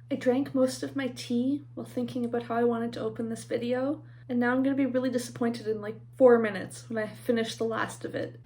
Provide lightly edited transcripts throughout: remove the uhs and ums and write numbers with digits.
I drank most of my tea while thinking about how I wanted to open this video, and now I'm going to be really disappointed in like 4 minutes when I finish the last of it.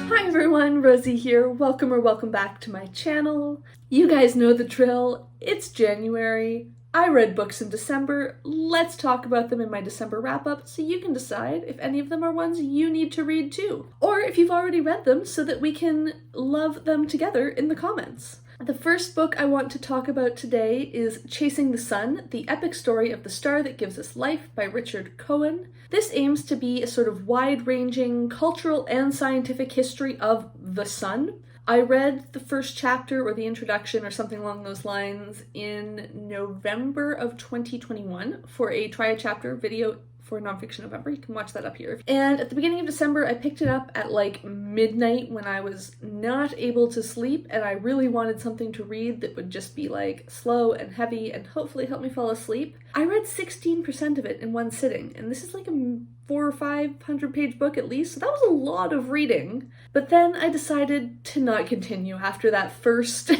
Hi everyone, Rosie here. Welcome or welcome back to my channel. You guys know the drill. It's January. I read books in December. Let's talk about them in my December wrap-up so you can decide if any of them are ones you need to read too. Or if you've already read them so that we can love them together in the comments. The first book I want to talk about today is Chasing the Sun, the epic story of the star that gives us life by Richard Cohen. This aims to be a sort of wide-ranging cultural and scientific history of the sun. I read the first chapter or the introduction or something along those lines in November of 2021 for a Try a Chapter video for Nonfiction November. You can watch that up here. And at the beginning of December, I picked it up at like midnight when I was not able to sleep and I really wanted something to read that would just be like slow and heavy and hopefully help me fall asleep. I read 16% of it in one sitting, and this is like a 400 or 500 page book at least, so that was a lot of reading. But then I decided to not continue after that first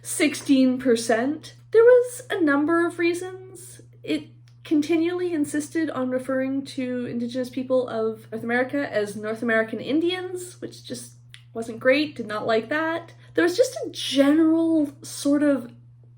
16%. There was a number of reasons. It continually insisted on referring to Indigenous people of North America as North American Indians, which just wasn't great, did not like that. There was just a general sort of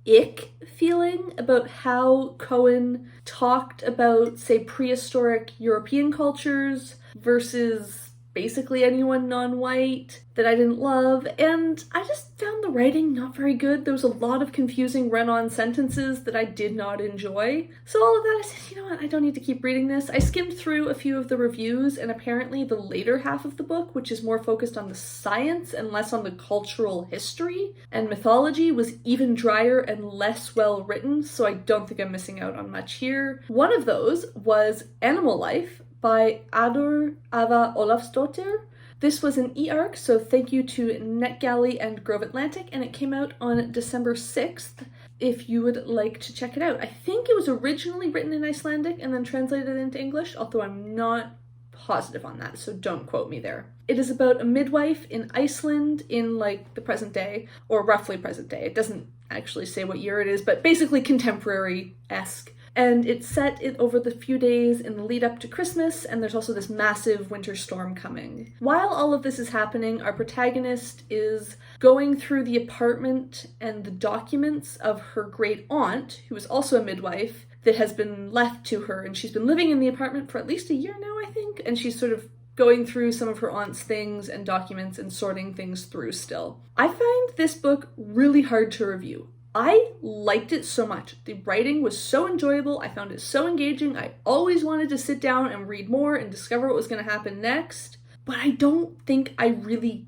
ick feeling about how Cohen talked about, say, prehistoric European cultures versus basically anyone non-white that I didn't love, and I just found the writing not very good. There was a lot of confusing run-on sentences that I did not enjoy. So all of that, I said, you know what, I don't need to keep reading this. I skimmed through a few of the reviews, and apparently the later half of the book, which is more focused on the science and less on the cultural history and mythology, was even drier and less well written, so I don't think I'm missing out on much here. One of those was Animal Life by Auður Ólafsdóttir. This was an e-arc, so thank you to NetGalley and Grove Atlantic, and it came out on December 6th if you would like to check it out. I think it was originally written in Icelandic and then translated into English, although I'm not positive on that, so don't quote me there. It is about a midwife in Iceland in like the present day, or roughly present day. It doesn't actually say what year it is, but basically contemporary-esque. And it's set over the few days in the lead up to Christmas, and there's also this massive winter storm coming. While all of this is happening, our protagonist is going through the apartment and the documents of her great aunt, who is also a midwife, that has been left to her, and she's been living in the apartment for at least a year now, I think, and she's sort of going through some of her aunt's things and documents and sorting things through still. I find this book really hard to review. I liked it so much. The writing was so enjoyable. I found it so engaging. I always wanted to sit down and read more and discover what was going to happen next, but I don't think I really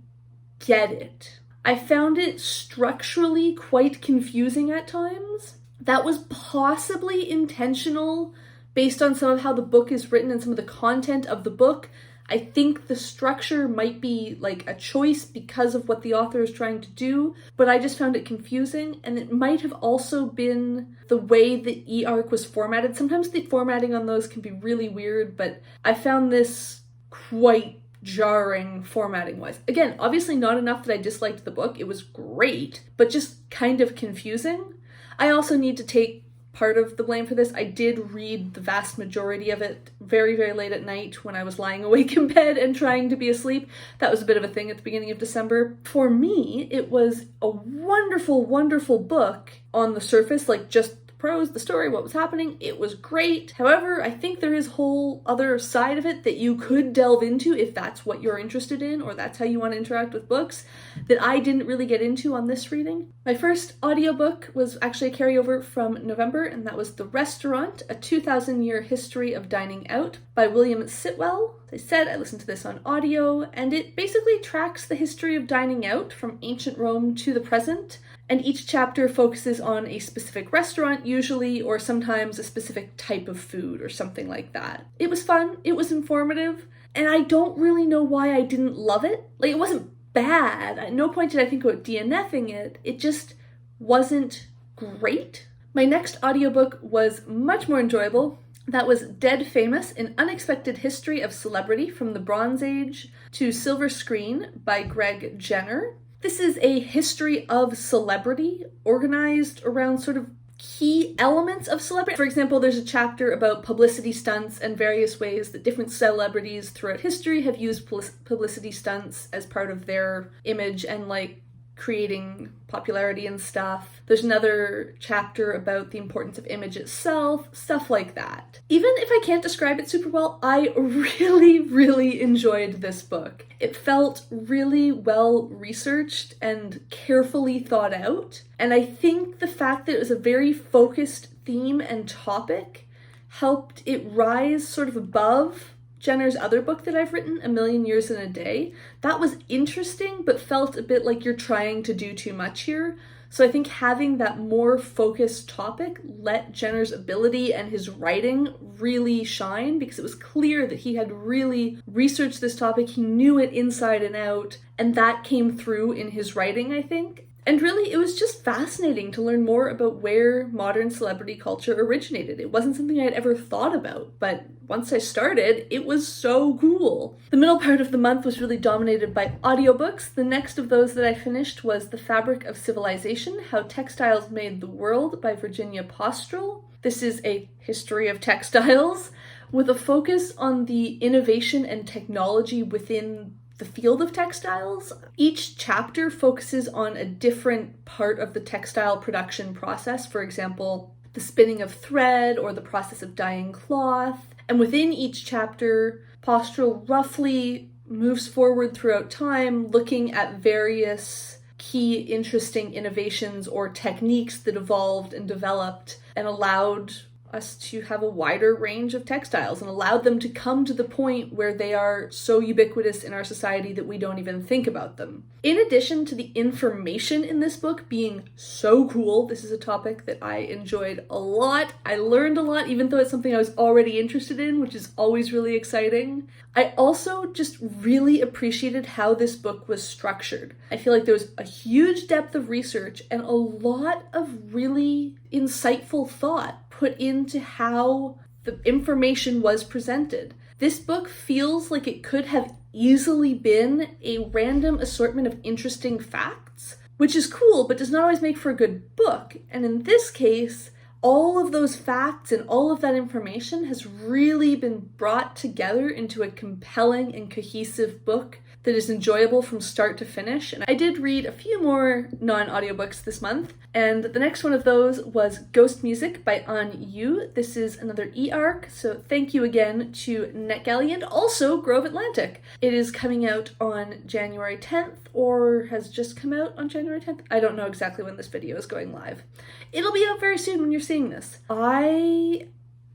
get it. I found it structurally quite confusing at times. That was possibly intentional based on some of how the book is written and some of the content of the book. I think the structure might be like a choice because of what the author is trying to do, but I just found it confusing, and it might have also been the way the e-arc was formatted. Sometimes the formatting on those can be really weird, but I found this quite jarring formatting-wise. Again, obviously not enough that I disliked the book. It was great, but just kind of confusing. I also need to take part of the blame for this. I did read the vast majority of it very, very late at night when I was lying awake in bed and trying to be asleep. That was a bit of a thing at the beginning of December. For me, it was a wonderful, wonderful book on the surface, like just the prose, the story, what was happening. It was great. However, I think there is a whole other side of it that you could delve into if that's what you're interested in or that's how you want to interact with books that I didn't really get into on this reading. My first audiobook was actually a carryover from November, and that was The Restaurant, A 2,000-Year History of Dining Out by William Sitwell. As I said, I listened to this on audio, and it basically tracks the history of dining out from ancient Rome to the present, and each chapter focuses on a specific restaurant usually, or sometimes a specific type of food or something like that. It was fun, it was informative, and I don't really know why I didn't love it. Like, it wasn't bad. At no point did I think about DNFing it. It just wasn't great. My next audiobook was much more enjoyable. That was Dead Famous, An Unexpected History of Celebrity from the Bronze Age to Silver Screen by Greg Jenner. This is a history of celebrity organized around sort of key elements of celebrity. For example, there's a chapter about publicity stunts and various ways that different celebrities throughout history have used publicity stunts as part of their image and like creating popularity and stuff. There's another chapter about the importance of image itself, stuff like that. Even if I can't describe it super well, I really enjoyed this book. It felt really well researched and carefully thought out. And I think the fact that it was a very focused theme and topic helped it rise sort of above Jenner's other book that I've written, A Million Years in a Day. That was interesting, but felt a bit like you're trying to do too much here. So I think having that more focused topic let Jenner's ability and his writing really shine, because it was clear that he had really researched this topic, he knew it inside and out, and that came through in his writing, I think. And really, it was just fascinating to learn more about where modern celebrity culture originated. It wasn't something I'd ever thought about, but once I started, it was so cool. The middle part of the month was really dominated by audiobooks. The next of those that I finished was The Fabric of Civilization, How Textiles Made the World by Virginia Postrel. This is a history of textiles with a focus on the innovation and technology within the field of textiles. Each chapter focuses on a different part of the textile production process. For example, the spinning of thread or the process of dyeing cloth. And within each chapter, Postrel roughly moves forward throughout time, looking at various key interesting innovations or techniques that evolved and developed and allowed us to have a wider range of textiles and allowed them to come to the point where they are so ubiquitous in our society that we don't even think about them. In addition to the information in this book being so cool, this is a topic that I enjoyed a lot. I learned a lot, even though it's something I was already interested in, which is always really exciting. I also just really appreciated how this book was structured. I feel like there was a huge depth of research and a lot of really insightful thought put into how the information was presented. This book feels like it could have easily been a random assortment of interesting facts, which is cool, but does not always make for a good book. And in this case, all of those facts and all of that information has really been brought together into a compelling and cohesive book that is enjoyable from start to finish. And I did read a few more non-audiobooks this month, and the next one of those was Ghost Music by An Yu. This is another e-arc, so thank you again to NetGalley and also Grove Atlantic. It is coming out on January 10th, or has just come out on January 10th. I don't know exactly when this video is going live. It'll be out very soon when you're seeing this. I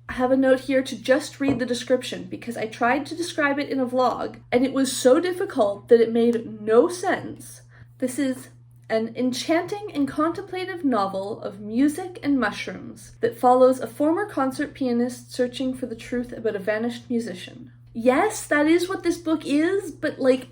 have a note here to just read the description because I tried to describe it in a vlog and it was so difficult that it made no sense. This is an enchanting and contemplative novel of music and mushrooms that follows a former concert pianist searching for the truth about a vanished musician. Yes, that is what this book is, but like,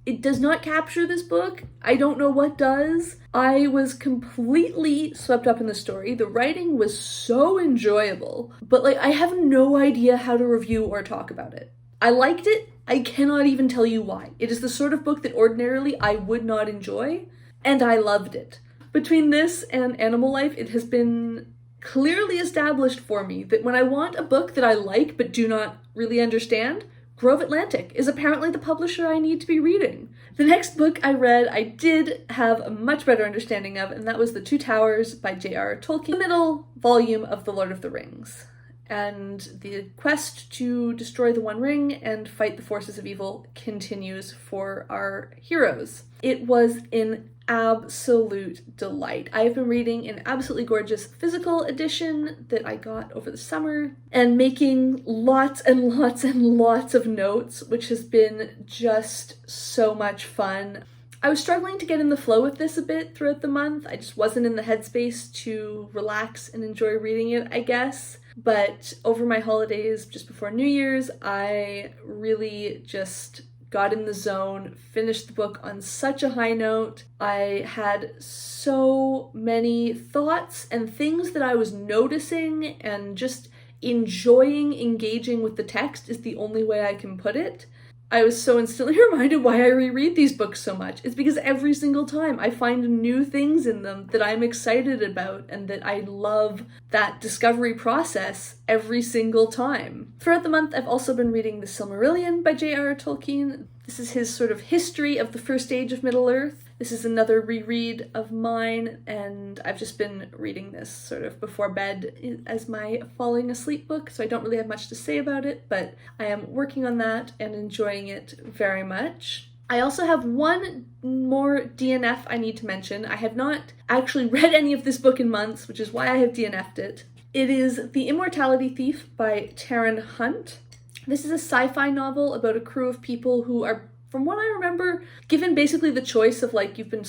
it does not capture this book. I don't know what does. I was completely swept up in the story. The writing was so enjoyable, but like, I have no idea how to review or talk about it. I liked it. I cannot even tell you why. It is the sort of book that ordinarily I would not enjoy, and I loved it. Between this and Animal Life, it has been clearly established for me that when I want a book that I like but do not really understand, Grove Atlantic is apparently the publisher I need to be reading. The next book I read, I did have a much better understanding of, and that was The Two Towers by JRR Tolkien, the middle volume of The Lord of the Rings. And the quest to destroy the One Ring and fight the forces of evil continues for our heroes. It was an absolute delight. I've been reading an absolutely gorgeous physical edition that I got over the summer and making lots and lots and lots of notes, which has been just so much fun. I was struggling to get in the flow with this a bit throughout the month. I just wasn't in the headspace to relax and enjoy reading it, I guess. But over my holidays, just before New Year's, I really just got in the zone, finished the book on such a high note. I had so many thoughts and things that I was noticing and just enjoying engaging with the text is the only way I can put it. I was so instantly reminded why I reread these books so much. It's because every single time I find new things in them that I'm excited about and that I love that discovery process every single time. Throughout the month, I've also been reading The Silmarillion by JRR Tolkien. This is his sort of history of the First Age of Middle-earth. This is another reread of mine, and I've just been reading this sort of before bed as my falling asleep book, so I don't really have much to say about it, but I am working on that and enjoying it very much. I also have one more DNF I need to mention. I have not actually read any of this book in months, which is why I have DNF'd it. It is The Immortality Thief by Taran Hunt. This is a sci-fi novel about a crew of people who are, from what I remember, given basically the choice of like, you've been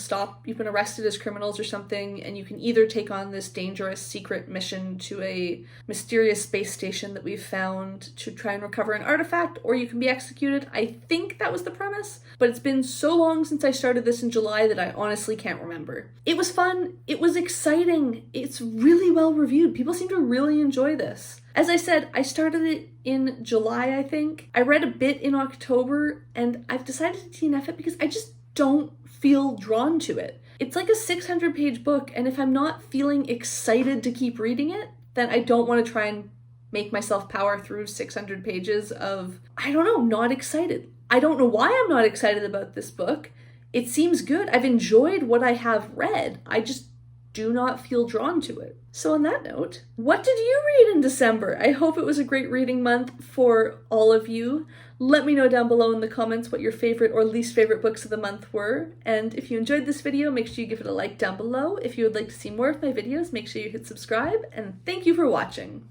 arrested as criminals or something, and you can either take on this dangerous secret mission to a mysterious space station that we've found to try and recover an artifact, or you can be executed. I think that was the premise, but it's been so long since I started this in July that I honestly can't remember. It was fun. It was exciting. It's really well reviewed. People seem to really enjoy this. As I said, I started it in July, I think. I read a bit in October, and I've decided to DNF it because I just don't feel drawn to it. It's like a 600-page book, and if I'm not feeling excited to keep reading it, then I don't want to try and make myself power through 600 pages of, I don't know, not excited. I don't know why I'm not excited about this book. It seems good. I've enjoyed what I have read. I just do not feel drawn to it. So on that note, what did you read in December? I hope it was a great reading month for all of you. Let me know down below in the comments what your favorite or least favorite books of the month were. And if you enjoyed this video, make sure you give it a like down below. If you would like to see more of my videos, make sure you hit subscribe, and thank you for watching.